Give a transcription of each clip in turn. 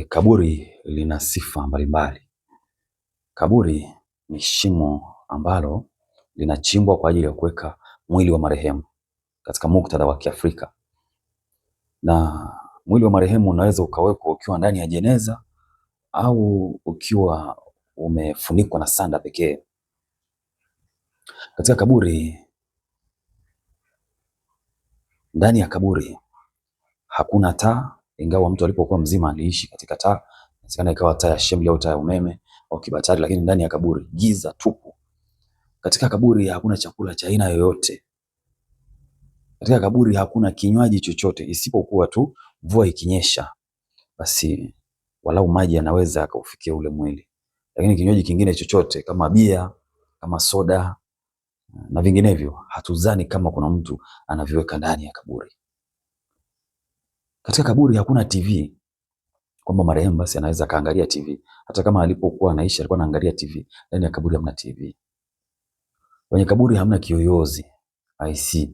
Kaburi lina sifa mbalimbali. Kaburi ni shimo ambalo linachimbwa kwa ajili ya kuweka mwili wa marehemu katika muktadha wa Kiafrika, na mwili wa marehemu unaweza ukawekwa ukiwa ndani ya jeneza au ukiwa umefunikwa na sanda pekee. Katika kaburi, ndani ya kaburi hakuna taa, ingawa mtu alipokuwa mzima aliishi katika taa. Inawezekana ikawa taa ya shemli au taa ya umeme au kibatari, lakini ndani ya kaburi giza tupu. Katika kaburi hakuna chakula cha aina yoyote. Katika kaburi hakuna kinywaji chochote, isipokuwa tu mvua ikinyesha, basi walau maji yanaweza yakaufikia ule mwili, lakini kinywaji kingine chochote kama bia, kama soda na vinginevyo, hatuzani kama kuna mtu anaviweka ndani ya kaburi. Katika kaburi hakuna TV kwamba marehemu basi anaweza kaangalia TV. Hata kama alipokuwa anaishi alikuwa anaangalia TV, ndani ya kaburi hamna TV. Kwenye kaburi hamna kiyoyozi, IC.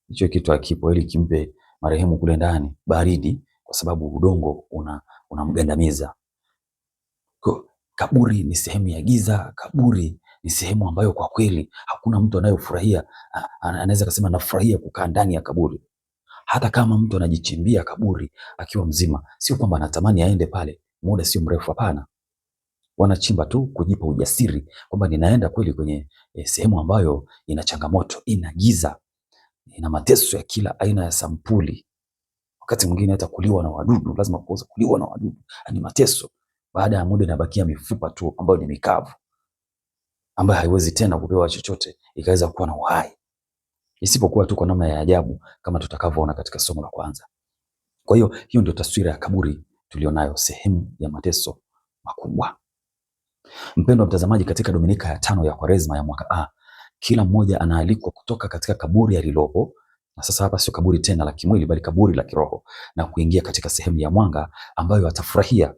Hicho kitu hakipo ili kimpe marehemu kule ndani baridi, kwa sababu udongo unamgandamiza. Kaburi ni sehemu ya giza. Kaburi ni sehemu ambayo kwa kweli hakuna mtu anayefurahia, anaweza kusema nafurahia kukaa ndani ya kaburi. Hata kama mtu anajichimbia kaburi akiwa mzima, sio kwamba anatamani aende pale muda sio mrefu, hapana. Wanachimba tu kujipa ujasiri kwamba ninaenda kweli kwenye sehemu ambayo ina changamoto, ina giza, ina mateso ya kila aina ya sampuli. Wakati mwingine hata kuliwa na wadudu, lazima kuliwa na wadudu, ni mateso. Baada ya muda inabakia mifupa tu ambayo ni mikavu, ambayo haiwezi tena kupewa chochote ikaweza kuwa na uhai, isipokuwa tu kwa namna ya ajabu kama tutakavyoona katika somo la kwanza. Kwa hiyo hiyo ndio taswira ya kaburi tulionayo, sehemu ya mateso makubwa. Mpendwa mtazamaji, katika Dominika ya 5 ya Kwaresma ya mwaka A, kila mmoja anaalikwa kutoka katika kaburi alilopo, na sasa hapa sio kaburi tena la kimwili bali kaburi la kiroho, na kuingia katika sehemu ya mwanga ambayo atafurahia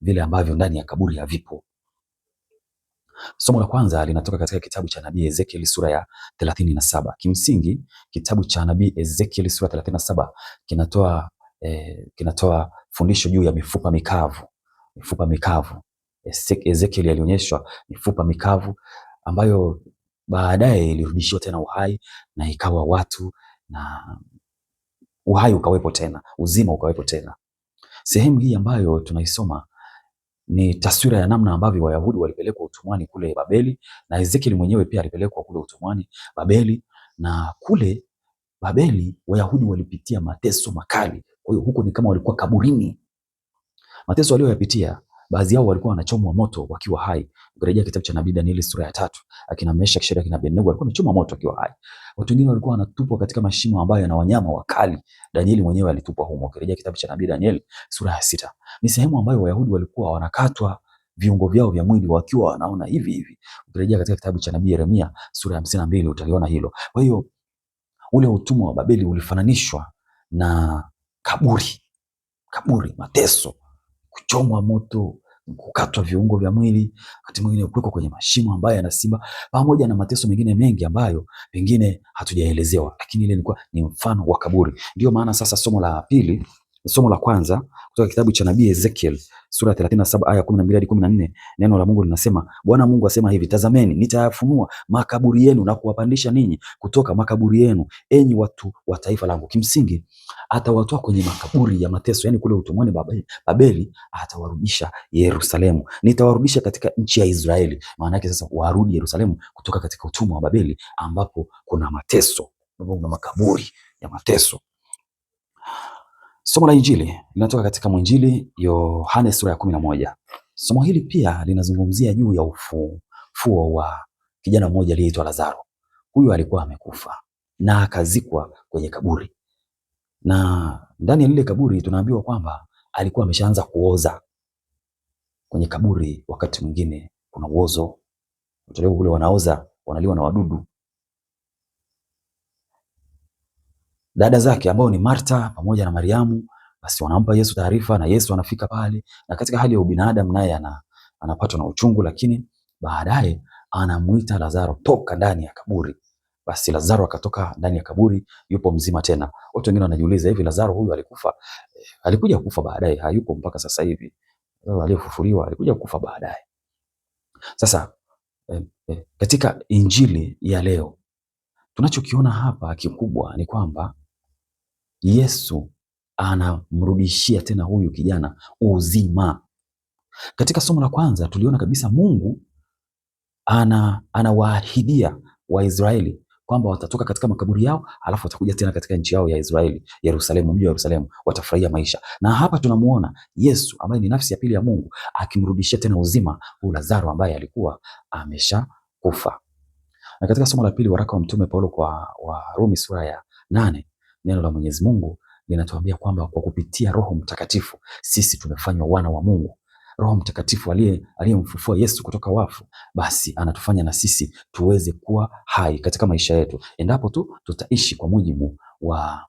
vile ambavyo ndani ya kaburi havipo. Somo la kwanza linatoka katika kitabu cha nabii Ezekiel sura ya 37. Kimsingi kitabu cha nabii Ezekiel sura 37 kinatoa fundisho juu ya mifupa mikavu. Mifupa mikavu. Ezekiel alionyeshwa mifupa mikavu ambayo baadaye ilirudishiwa tena uhai na ikawa watu, na uhai ukawepo tena, uzima ukawepo tena. Sehemu hii ambayo tunaisoma ni taswira ya namna ambavyo Wayahudi walipelekwa utumwani kule Babeli, na Ezekiel mwenyewe pia alipelekwa kule utumwani Babeli, na kule Babeli Wayahudi walipitia mateso makali. Kwa hiyo huko ni kama walikuwa kaburini. Mateso walioyapitia, baadhi yao walikuwa wanachomwa moto wakiwa hai. Ukirejea kitabu cha nabii Danieli sura ya 3, akina Meshaki, Shadraka na Abednego walikuwa wamechomwa moto wakiwa hai. Watu wengine walikuwa wanatupwa katika mashimo ambayo yana wanyama wakali. Danieli mwenyewe alitupwa humo. Ukirejea kitabu cha nabii Danieli sura ya 6. Ni sehemu ambayo Wayahudi walikuwa wanakatwa viungo vyao vya mwili wakiwa wanaona hivi hivi. Ukirejea katika kitabu cha nabii Yeremia sura ya 52 utaliona hilo. Kwa hiyo ule utumwa wa Babeli ulifananishwa na kaburi. Kaburi, mateso, kuchomwa moto, kukatwa viungo vya mwili, wakati mwingine kuwekwa kwenye mashimo ambayo yana simba, pamoja na mateso mengine mengi ambayo pengine hatujaelezewa, lakini ile ilikuwa ni mfano wa kaburi. Ndio maana sasa somo la kwanza kutoka kitabu cha nabii Ezekiel sura 37 aya 12 hadi 14, neno la Mungu linasema, Bwana Mungu asema hivi, tazameni nitayafunua makaburi yenu na kuwapandisha ninyi kutoka makaburi yenu, enyi watu wa taifa langu. Kimsingi atawatoa kwenye makaburi ya mateso, yani kule utumwani Babeli, atawarudisha Yerusalemu. Nitawarudisha katika nchi ya Israeli. Maana yake sasa warudi Yerusalemu kutoka katika utumwa wa Babeli ambapo kuna mateso, ambapo kuna makaburi ya mateso. Somo la Injili linatoka katika mwinjili Yohane sura ya 11. Somo hili pia linazungumzia juu ya ufufuo wa kijana mmoja aliyeitwa Lazaro. Huyu alikuwa amekufa na akazikwa kwenye kaburi, na ndani ya lile kaburi tunaambiwa kwamba alikuwa ameshaanza kuoza. Kwenye kaburi wakati mwingine kuna uozo, watu kule wanaoza, wanaliwa na wadudu. Dada zake ambao ni Marta pamoja na Mariamu, basi wanampa Yesu taarifa, na Yesu anafika pale, na katika hali ya ubinadamu naye anapatwa na uchungu, lakini baadaye anamuita Lazaro, toka ndani ya kaburi. Basi Lazaro akatoka ndani ya kaburi, yupo mzima tena. Watu wengine wanajiuliza, hivi Lazaro huyu alikufa? Alikuja kufa baadaye, hayupo mpaka sasa hivi. Lazaro aliyefufuliwa alikuja kufa baadaye. Sasa katika injili ya leo tunachokiona hapa kikubwa ni kwamba Yesu anamrudishia tena huyu kijana uzima. Katika somo la kwanza tuliona kabisa Mungu anawaahidia Waisraeli kwamba watatoka katika makaburi yao, alafu watakuja tena katika nchi yao ya Israeli, Yerusalemu, mji wa Yerusalemu, watafurahia maisha. Na hapa tunamuona Yesu ambaye ni nafsi ya pili ya Mungu akimrudishia tena uzima huyu Lazaro ambaye alikuwa ameshakufa. Na katika somo la pili waraka wa Mtume Paulo kwa Warumi sura ya 8, neno la Mwenyezi Mungu linatuambia kwamba kwa kupitia Roho Mtakatifu sisi tumefanywa wana wa Mungu. Roho Mtakatifu aliyemfufua Yesu kutoka wafu, basi anatufanya na sisi tuweze kuwa hai katika maisha yetu, endapo tu tutaishi kwa mujibu wa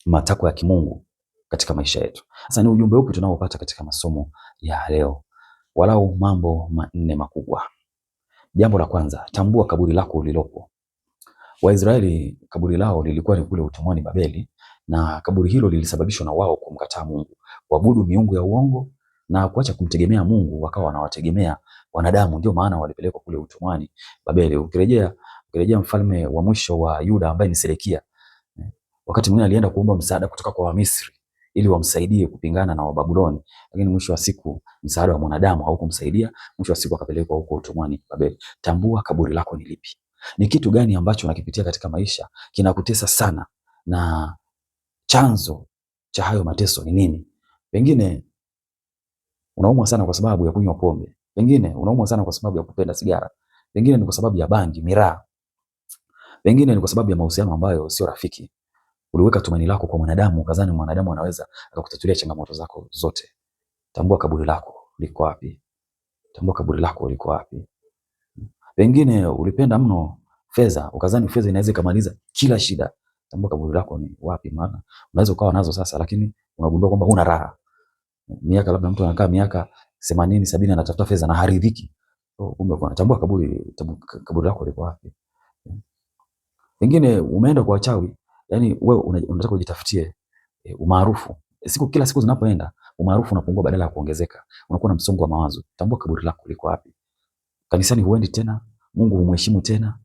matakwa ya kimungu katika maisha yetu. Sasa ni ujumbe upi tunaopata katika masomo ya leo? Walau mambo manne makubwa. Jambo la kwanza, tambua kaburi lako ulilopo. Waisraeli kaburi lao lilikuwa ni kule utumwani Babeli, na kaburi hilo lilisababishwa na wao kumkataa Mungu, kuabudu miungu ya uongo na kuacha kumtegemea Mungu, wakawa wanawategemea wanadamu. Ndio maana walipelekwa kule utumwani Babeli. Ukirejea mfalme wa mwisho wa Yuda ambaye ni Sedekia, wakati mwingine alienda kuomba msaada kutoka kwa Wamisri ili wamsaidie kupingana na Wababuloni, lakini mwisho wa siku msaada wa mwanadamu haukumsaidia. Mwisho wa siku akapelekwa huko utumwani Babeli. Tambua kaburi lako ni lipi. Ni kitu gani ambacho unakipitia katika maisha kinakutesa sana, na chanzo cha hayo mateso ni nini? Pengine unaumwa sana kwa sababu ya kunywa pombe, pengine unaumwa sana kwa sababu ya kupenda sigara, pengine ni kwa sababu ya bangi, miraa, pengine ni kwa sababu ya mahusiano ambayo sio rafiki. Uliweka tumaini lako kwa mwanadamu, ukadhani mwanadamu anaweza akakutatulia changamoto zako zote. Tambua kaburi lako liko wapi. Tambua kaburi lako liko wapi. Pengine ulipenda mno fedha, ukadhani fedha inaweza kumaliza kila shida. Tambua kaburi lako ni wapi, maana unaweza ukawa nazo sasa, lakini unagundua kwamba huna raha. Miaka labda mtu anakaa miaka 80 70 anatafuta fedha na haridhiki. Kumbe unatambua kaburi lako liko wapi. Pengine umeenda kwa wachawi, yani wewe unataka kujitafutie umaarufu. Kila siku zinapoenda umaarufu unapungua badala ya kuongezeka. Unakuwa na msongo wa mawazo. Tambua kaburi lako liko wapi. Kanisani huendi tena, Mungu humheshimu tena,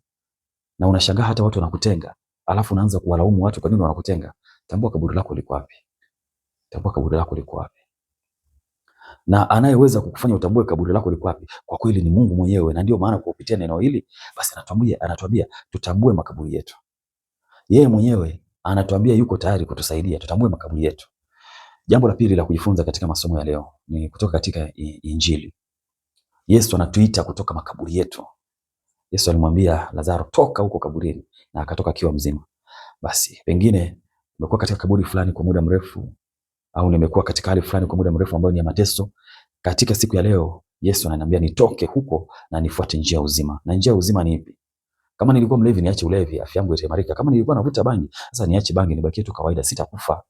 na unashangaa hata watu wanakutenga. Alafu unaanza kuwalaumu watu kwa nini wanakutenga. Tambua kaburi lako liko wapi. Tambua kaburi lako liko wapi. Na anayeweza kukufanya utambue kaburi lako liko wapi kwa kweli ni Mungu mwenyewe, na ndio maana kupitia neno hili basi anatuambia tutambue makaburi yetu. Yeye mwenyewe anatuambia yuko tayari kutusaidia tutambue makaburi yetu. Jambo la pili la kujifunza katika masomo ya leo ni kutoka katika Injili. Yesu anatuita kutoka makaburi yetu. Yesu alimwambia Lazaro, toka huko kaburini, na akatoka akiwa mzima. Basi pengine umekuwa katika kaburi fulani kwa muda mrefu, au nimekuwa katika hali fulani kwa muda mrefu ambayo ni ya mateso. Katika siku ya leo Yesu ananiambia nitoke huko na nifuate njia ya uzima. Na njia ya uzima ni ipi? Kama nilikuwa mlevi niache ulevi, afya yangu itaimarika. Kama nilikuwa navuta bangi, sasa niache bangi, nibakie tu kawaida, sitakufa.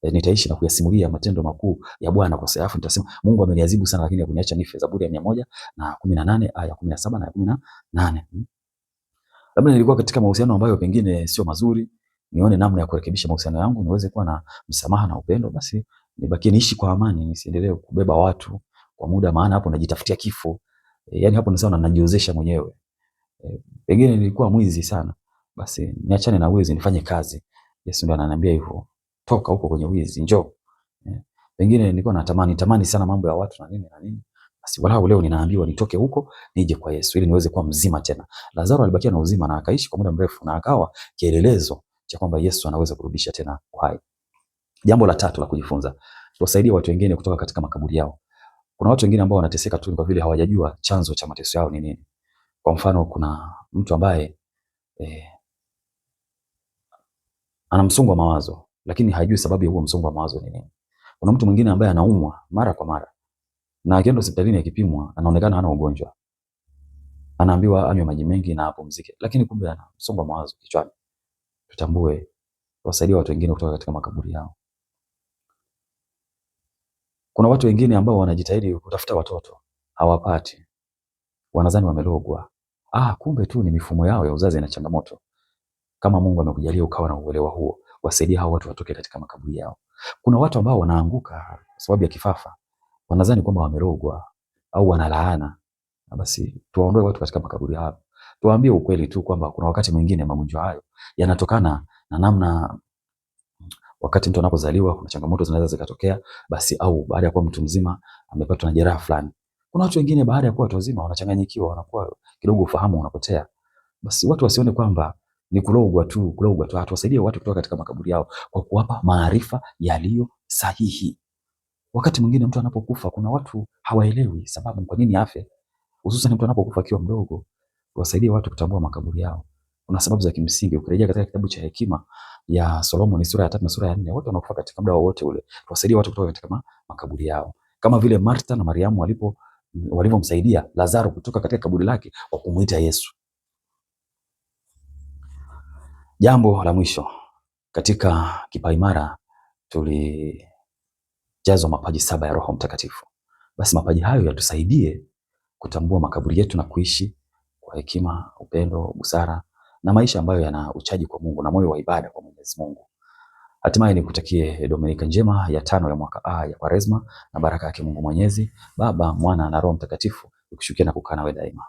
Nitaishi na kuyasimulia matendo makuu ya Bwana kwa sababu nitasema Mungu ameniadhibu sana, lakini hakuniacha nife. Zaburi ya 118 aya 17 na 18. Labda nilikuwa katika mahusiano ambayo pengine sio mazuri, nione namna ya kurekebisha mahusiano yangu, niweze kuwa na msamaha na upendo, basi nibakie niishi kwa amani, nisiendelee kubeba watu kwa muda, maana hapo najitafutia kifo. Yani hapo ni sawa najiozesha mwenyewe. Pengine nilikuwa mwizi sana, basi niachane na wizi, nifanye kazi. Yesu ndiye ananiambia hivyo, toka huko kwenye wizi, njoo. Pengine nilikuwa natamani sana mambo ya watu na nini, basi walau leo ninaambiwa nitoke huko nije kwa Yesu ili niweze kuwa mzima tena. Lazaro alibakia na uzima na akaishi kwa muda mrefu, na akawa kielelezo cha kwamba Yesu anaweza kurudisha tena uhai. Jambo la tatu la kujifunza, tuwasaidie watu wengine kutoka katika makaburi yao. Kuna watu wengine ambao wanateseka tu kwa vile hawajajua chanzo cha mateso yao ni nini. Kwa mfano, kuna mtu ambaye ana msongo wa mawazo lakini hajui sababu ya huo msongo wa mawazo ni nini. Kuna mtu mwingine ambaye anaumwa mara kwa mara, na akienda hospitalini akipimwa anaonekana hana ugonjwa. Anaambiwa anywe maji mengi na apumzike, lakini kumbe ana msongo wa mawazo kichwani. Tutambue, wasaidie watu wengine kutoka katika makaburi yao. Kuna watu wengine ambao wanajitahidi kutafuta watoto, hawapati. Wanadhani wamelogwa. Kumbe tu ni mifumo yao ya uzazi ina changamoto. Kama Mungu amekujalia ukawa na uelewa huo, wasaidie hao watu watoke katika makaburi yao. Kuna watu ambao wanaanguka kwa sababu ya kifafa, wanadhani kwamba wamerogwa au wanalaana. Na basi tuwaondoe watu katika makaburi yao. Tuwaambie ukweli tu kwamba kuna wakati mwingine magonjwa hayo yanatokana na namna, wakati mtu anapozaliwa kuna changamoto zinaweza zikatokea, basi au baada ya kuwa mtu mzima amepatwa na jeraha fulani. Kuna watu wengine baada ya kuwa watu wazima wanachanganyikiwa, wanakuwa kidogo ufahamu unapotea. Basi watu wasione kwamba ni kulogwa tu. Tuwasaidie watu kutoka katika makaburi yao kwa kuwapa maarifa yaliyo sahihi. Wakati mwingine mtu anapokufa, kuna watu hawaelewi sababu kwa nini afe, hususan mtu anapokufa akiwa mdogo. Wasaidie watu kutambua makaburi yao. Kuna sababu za kimsingi. Ukirejea katika kitabu cha Hekima ya Solomoni sura ya 3 na sura ya 4, watu wanakufa katika muda wowote ule. Tuwasaidie watu kutoka katika makaburi yao, kama vile Martha na Mariamu walivyomsaidia Lazaro kutoka katika kaburi lake kwa kumuita Yesu. Jambo la mwisho, katika kipaimara tulijazwa mapaji 7 ya Roho Mtakatifu. Basi mapaji hayo yatusaidie kutambua makaburi yetu na kuishi kwa hekima, upendo, busara na maisha ambayo yana uchaji kwa Mungu na moyo wa ibada kwa Mwenyezi Mungu. Hatimaye nikutakie Dominika njema ya 5 ya mwaka A ya Kwaresma, na baraka yake Mungu Mwenyezi, Baba, Mwana na Roho Mtakatifu ikushukie na kukaa nawe daima.